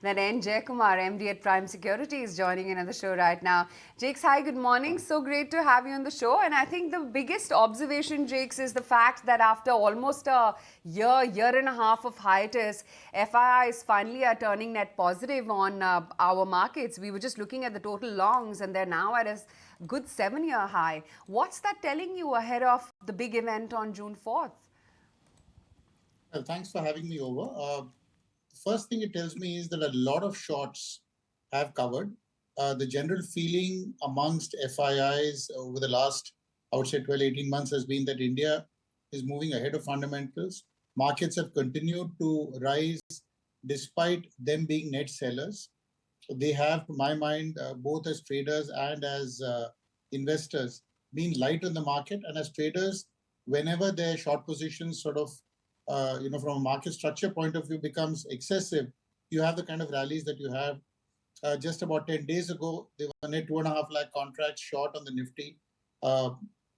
Then N. Jayakumar, MD at Prime Securities, joining in on the show right now. Jakes, hi, good morning. So great to have you on the show. And I think the biggest observation, Jakes, is the fact that after almost a year and a half of hiatus, FIIs finally are turning net positive on our markets. We were just looking at the total longs, and they're now at a good 7-year high. What's that telling you ahead of the big event on June 4th? Well, thanks for having me over. The first thing it tells me is that a lot of shorts have covered. The general feeling amongst FIIs over the last, I would say, 12, 18 months has been that India is moving ahead of fundamentals. Markets have continued to rise despite them being net sellers. So they have, to my mind, both as traders and as investors, been light on the market. And as traders, whenever their short positions sort of from a market structure point of view becomes excessive, you have the kind of rallies that you have. Just about 10 days ago, they were net 2.5 lakh contracts short on the Nifty. Uh,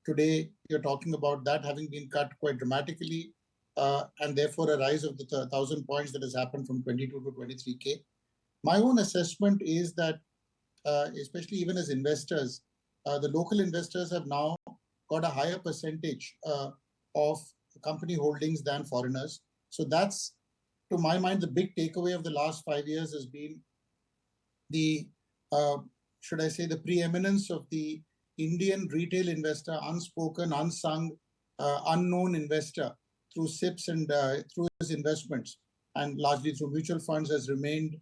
Today, you're talking about that having been cut quite dramatically, and therefore a rise of the 1,000 points that has happened from 22 to 23K. My own assessment is that, especially even as investors, the local investors have now got a higher percentage of company holdings than foreigners. So that's, to my mind, the big takeaway of the last 5 years has been the, should I say, the preeminence of the Indian retail investor, unspoken, unsung, unknown investor through SIPs and through his investments and largely through mutual funds has remained,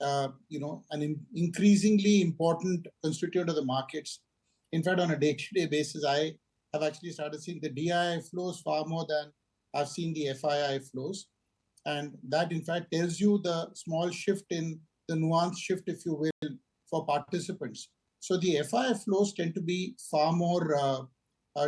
an increasingly important constituent of the markets. In fact, on a day-to-day basis, I have actually started seeing the DII flows far more than I've seen the FII flows. And that, in fact, tells you the small shift in the nuance shift, if you will, for participants. So the FII flows tend to be far more,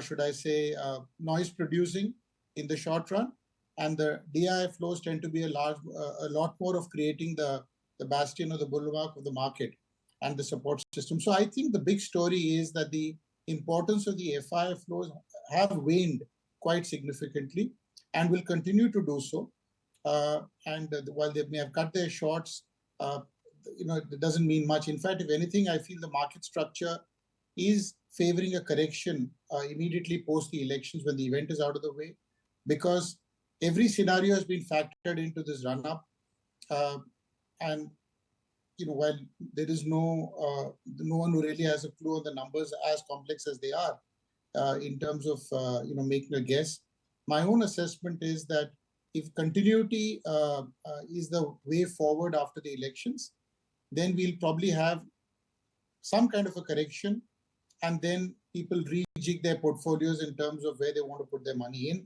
should I say, noise producing in the short run. And the DII flows tend to be a lot more of creating the bastion or the bulwark of the market and the support system. So I think the big story is that the importance of the FII flows have waned quite significantly and will continue to do so. And while they may have cut their shorts, it doesn't mean much. In fact, if anything, I feel the market structure is favoring a correction immediately post the elections when the event is out of the way, because every scenario has been factored into this run-up. And while there is no one who really has a clue on the numbers as complex as they are in terms of making a guess, my own assessment is that if continuity is the way forward after the elections, then we'll probably have some kind of a correction, and then people rejig their portfolios in terms of where they want to put their money in.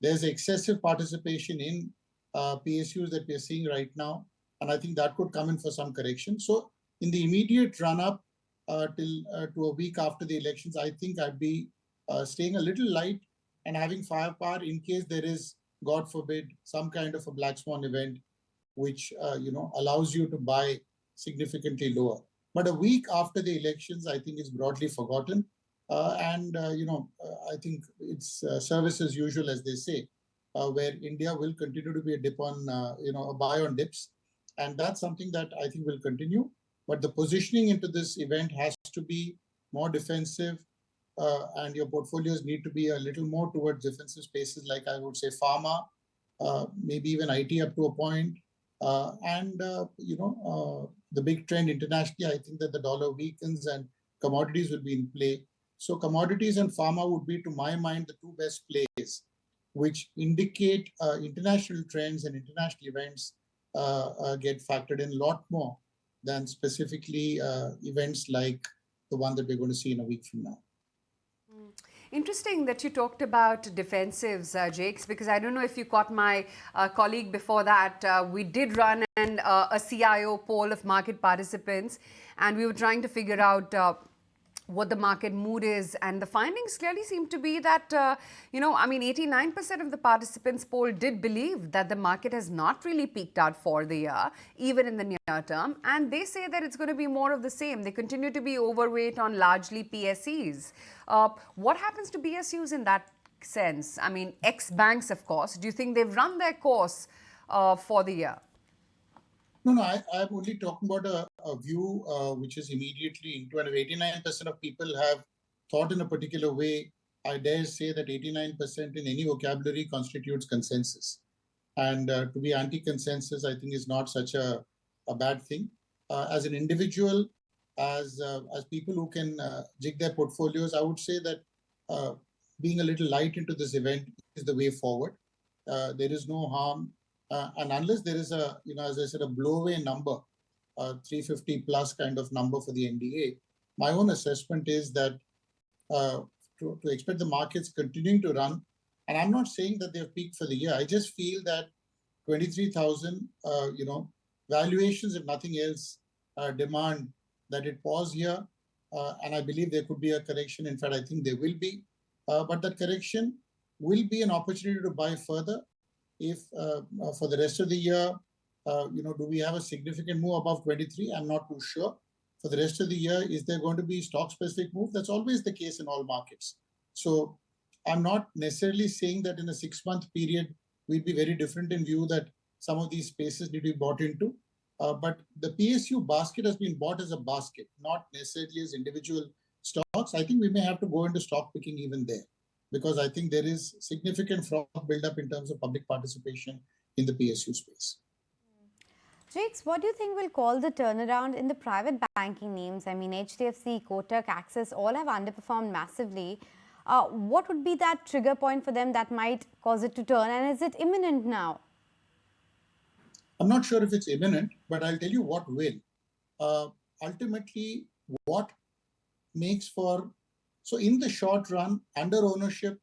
There's excessive participation in PSUs that we're seeing right now, and I think that could come in for some correction. So in the immediate run-up till to a week after the elections, I think I'd be staying a little light and having firepower in case there is, God forbid, some kind of a black swan event, which allows you to buy significantly lower. But a week after the elections, I think is broadly forgotten, I think it's service as usual, as they say, where India will continue to be a dip on, a buy on dips, and that's something that I think will continue. But the positioning into this event has to be more defensive, and your portfolios need to be a little more towards defensive spaces, like I would say pharma, maybe even IT up to a point. The big trend internationally, I think that the dollar weakens and commodities will be in play. So commodities and pharma would be, to my mind, the two best plays, which indicate international trends and international events get factored in a lot more than specifically events like the one that we're going to see in a week from now. Interesting that you talked about defensives, Jakes, because I don't know if you caught my colleague before that. We did run a CIO poll of market participants, and we were trying to figure out what the market mood is. And the findings clearly seem to be that, 89% of the participants polled did believe that the market has not really peaked out for the year, even in the near term. And they say that it's going to be more of the same. They continue to be overweight on largely PSEs. What happens to PSUs in that sense? I mean, ex-banks, of course. Do you think they've run their course for the year? No, I'm only talking about a view which is immediately into, and if 89% of people have thought in a particular way, I dare say that 89% in any vocabulary constitutes consensus. And to be anti-consensus, I think, is not such a bad thing. As an individual, as people who can jig their portfolios, I would say that uh, being a little light into this event is the way forward. There is no harm, and unless there is a, as I said, a blowaway number, 350 plus kind of number for the NDA, my own assessment is that uh, to expect the markets continuing to run. And I'm not saying that they've peaked for the year. I just feel that 23,000, valuations, if nothing else, demand that it pause here. And I believe there could be a correction. In fact, I think there will be. But that correction will be an opportunity to buy further. If for the rest of the year, do we have a significant move above 23? I'm not too sure. For the rest of the year, is there going to be stock specific move? That's always the case in all markets. So I'm not necessarily saying that in a 6-month period, we'd be very different in view that some of these spaces need to be bought into. But the PSU basket has been bought as a basket, not necessarily as individual stocks. I think we may have to go into stock picking even there, because I think there is significant fraud buildup in terms of public participation in the PSU space. Jakes, what do you think will call the turnaround in the private banking names? I mean, HDFC, Kotak, Axis all have underperformed massively. What would be that trigger point for them that might cause it to turn? And is it imminent now? I'm not sure if it's imminent, but I'll tell you what will. Ultimately, what makes for, so in the short run, under ownership,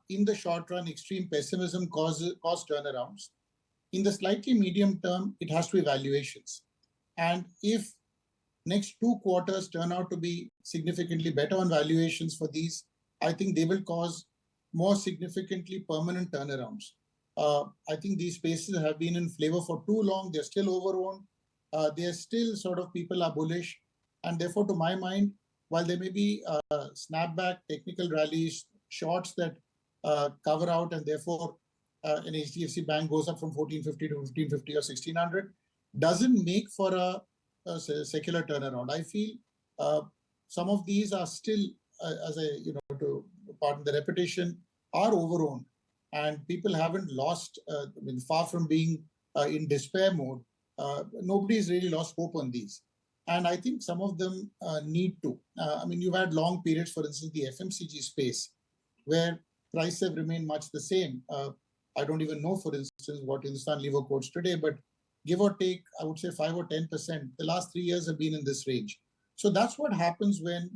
in the short run, extreme pessimism cause turnarounds. In the slightly medium term, it has to be valuations. And if next 2 quarters turn out to be significantly better on valuations for these, I think they will cause more significantly permanent turnarounds. I think these spaces have been in flavor for too long. They're still overowned. They're still sort of, people are bullish. And therefore, to my mind, while there may be snapback, technical rallies, shorts that cover out, and therefore an HDFC bank goes up from 1450 to 1550 or 1600, doesn't make for a secular turnaround. I feel some of these are still, as I, to pardon the repetition, are overowned, and people haven't lost, far from being in despair mode. Nobody's really lost hope on these. And I think some of them need to. You've had long periods, for instance, the FMCG space, where prices have remained much the same. I don't even know, for instance, what Hindustan Lever quotes today, but give or take, I would say 5 or 10%, the last 3 years have been in this range. So that's what happens when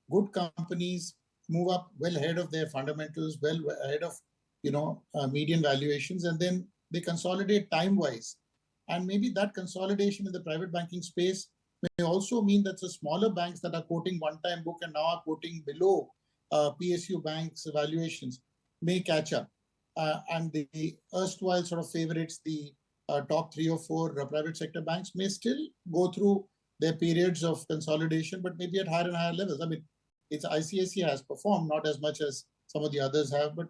good companies move up well ahead of their fundamentals, well ahead of median valuations, and then they consolidate time-wise. And maybe that consolidation in the private banking space may also mean that the smaller banks that are quoting one-time book and now are quoting below PSU banks' valuations may catch up. And the erstwhile sort of favorites, the top 3 or 4 private sector banks, may still go through their periods of consolidation, but maybe at higher and higher levels. It's ICICI has performed, not as much as some of the others have, but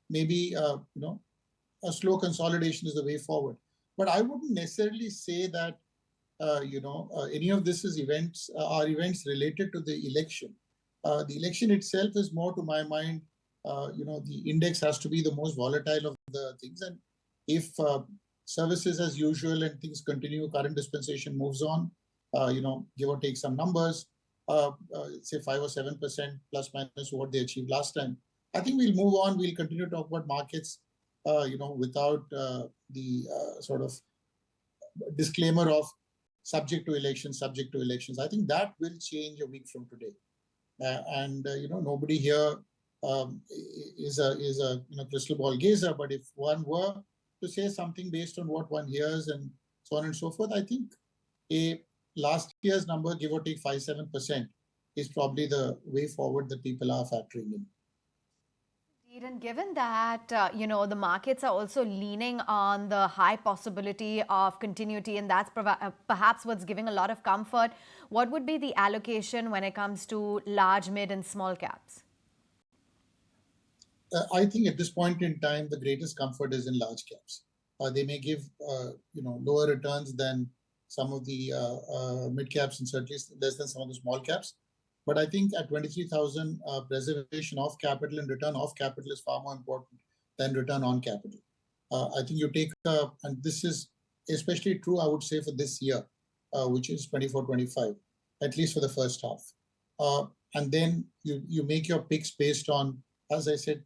maybe a slow consolidation is the way forward. But I wouldn't necessarily say that any of this is are events related to the election. The election itself is more, to my mind, the index has to be the most volatile of the things. And if services as usual and things continue, current dispensation moves on, give or take some numbers, say 5 or 7% plus minus what they achieved last time, I think we'll move on. We'll continue to talk about markets, without the sort of disclaimer of subject to elections. I think that will change a week from today. And nobody here is a crystal ball gazer, but if one were to say something based on what one hears and so on and so forth, I think a last year's number, give or take 5-7%, is probably the way forward that people are factoring in. And given that, the markets are also leaning on the high possibility of continuity, and that's perhaps what's giving a lot of comfort, what would be the allocation when it comes to large, mid, and small caps? I think at this point in time, the greatest comfort is in large caps. They may give lower returns than some of the mid caps and certainly less than some of the small caps. But I think at 23,000, preservation of capital and return of capital is far more important than return on capital. I think you take, and this is especially true, I would say, for this year, which is 24-25, at least for the first half. And then you make your picks based on, as I said,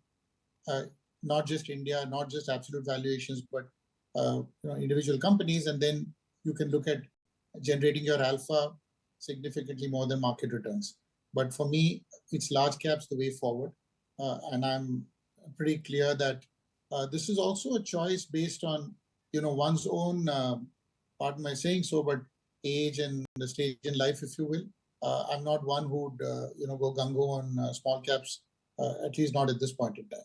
not just India, not just absolute valuations, but individual companies, and then you can look at generating your alpha significantly more than market returns. But for me, it's large caps the way forward, and I'm pretty clear that this is also a choice based on one's own, pardon my saying so, but age and the stage in life, if you will. I'm not one who would go gung-ho on small caps, at least not at this point in time.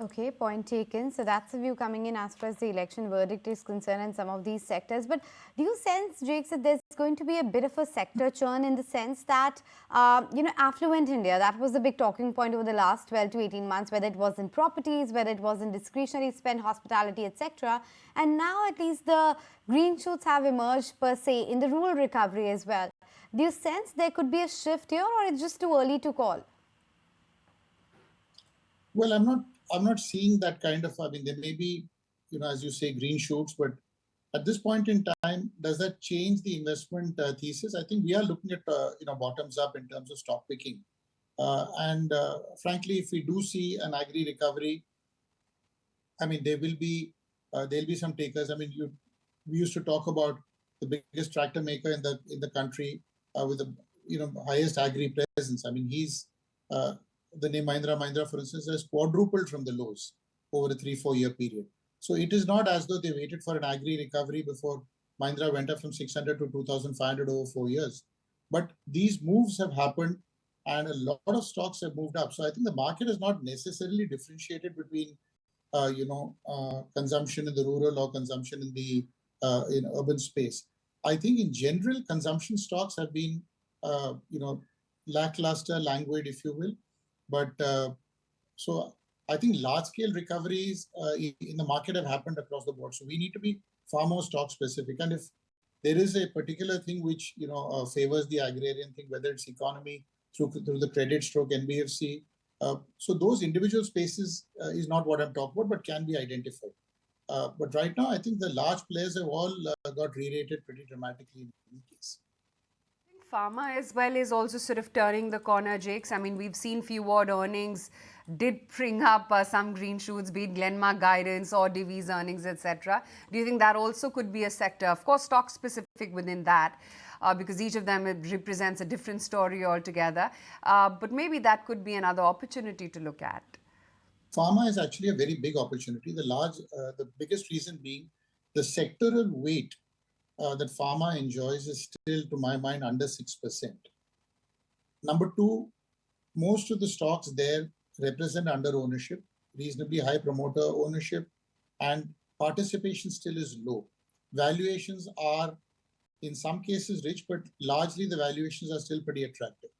Okay, point taken. So that's the view coming in as far as the election verdict is concerned in some of these sectors. But do you sense, Jake, that there's going to be a bit of a sector churn in the sense that, affluent India, that was the big talking point over the last 12 to 18 months, whether it was in properties, whether it was in discretionary spend, hospitality, etc. And now at least the green shoots have emerged per se in the rural recovery as well. Do you sense there could be a shift here, or it's just too early to call? Well, I'm not seeing that kind of, I mean, there may be, as you say, green shoots, but at this point in time, does that change the investment thesis? I think we are looking at, bottoms up in terms of stock picking. And frankly, if we do see an agri recovery, I mean, there'll be some takers. I mean, we used to talk about the biggest tractor maker in the country with the highest agri presence. I mean, he's the name Mahindra, for instance, has quadrupled from the lows over a 3-4 year period. So it is not as though they waited for an agri recovery before Mahindra went up from 600 to 2,500 over 4 years. But these moves have happened and a lot of stocks have moved up. So I think the market is not necessarily differentiated between, consumption in the rural or consumption in the in urban space. I think in general, consumption stocks have been, lackluster, languid, if you will. But so I think large-scale recoveries in the market have happened across the board. So we need to be far more stock specific. And if there is a particular thing which favors the agrarian thing, whether it's economy through the credit stroke NBFC, so those individual spaces is not what I'm talking about, but can be identified. But right now, I think the large players have all got re-rated pretty dramatically in any case. Pharma as well is also sort of turning the corner, Jakes. I mean, we've seen few odd earnings did bring up some green shoots, be it Glenmark guidance or Divi's earnings, etc. Do you think that also could be a sector? Of course, stock specific within that, because each of them represents a different story altogether. But maybe that could be another opportunity to look at. Pharma is actually a very big opportunity. The biggest reason being the sectoral weight that pharma enjoys is still, to my mind, under 6%. Number two, most of the stocks there represent under ownership, reasonably high promoter ownership, and participation still is low. Valuations are, in some cases, rich, but largely the valuations are still pretty attractive.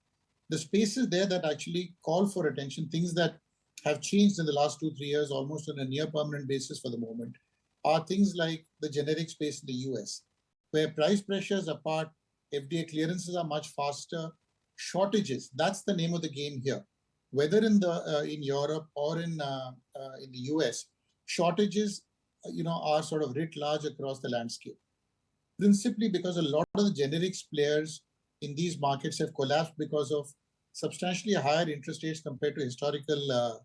The spaces there that actually call for attention, things that have changed in the last 2-3 years, almost on a near permanent basis for the moment, are things like the generic space in the US, where price pressures apart, FDA clearances are much faster. Shortages, that's the name of the game here. Whether in Europe or in the US, shortages, are sort of writ large across the landscape. Principally because a lot of the generics players in these markets have collapsed because of substantially higher interest rates compared to historical,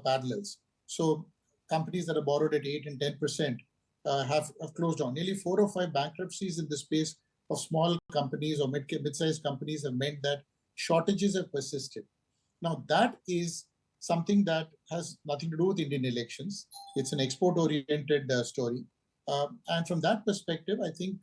parallels. So companies that are borrowed at 8 and 10%. Have closed down. Nearly 4 or 5 bankruptcies in the space of small companies or mid-sized companies have meant that shortages have persisted. Now, that is something that has nothing to do with Indian elections. It's an export-oriented story. And from that perspective, I think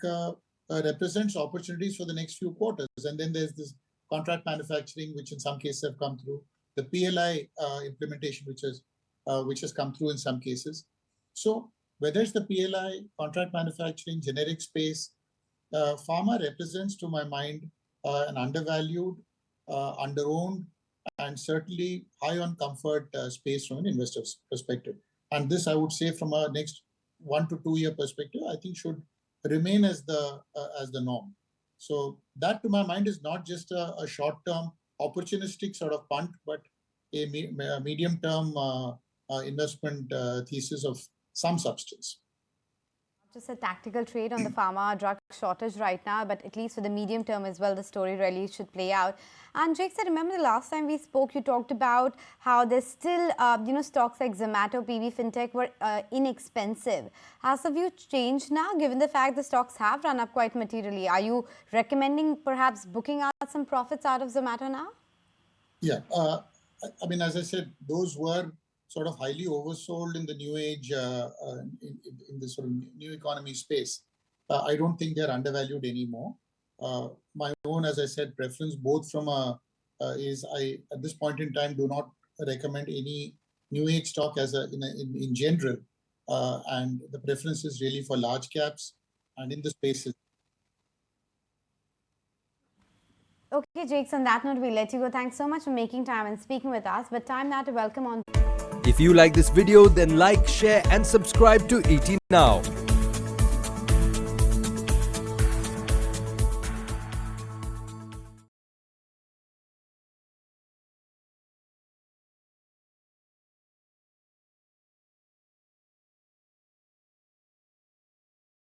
represents opportunities for the next few quarters. And then there's this contract manufacturing, which in some cases have come through. The PLI implementation, which has come through in some cases. So whether it's the PLI, contract manufacturing, generic space, pharma represents, to my mind, an undervalued, underowned, and certainly high on comfort space from an investor's perspective. And this, I would say, from a next 1 to 2 year perspective, I think should remain as the norm. So that, to my mind, is not just a short-term opportunistic sort of punt, but a medium-term investment thesis of some substance. Just a tactical trade on the pharma drug shortage right now, but at least for the medium term as well, the story really should play out. And Jake said, remember the last time we spoke, you talked about how there's still, stocks like Zomato, PB Fintech were inexpensive. Has the view changed now, given the fact the stocks have run up quite materially? Are you recommending perhaps booking out some profits out of Zomato now? Yeah, I mean, as I said, those were sort of highly oversold in the new age, in the sort of new economy space. I don't think they're undervalued anymore. My own, as I said, preference both from is I at this point in time do not recommend any new age stock as in general, and the preference is really for large caps and in the spaces. Okay, Jakes, on that note, we'll let you go. Thanks so much for making time and speaking with us. But time now to welcome on. If you like this video, then like, share and subscribe to ET Now.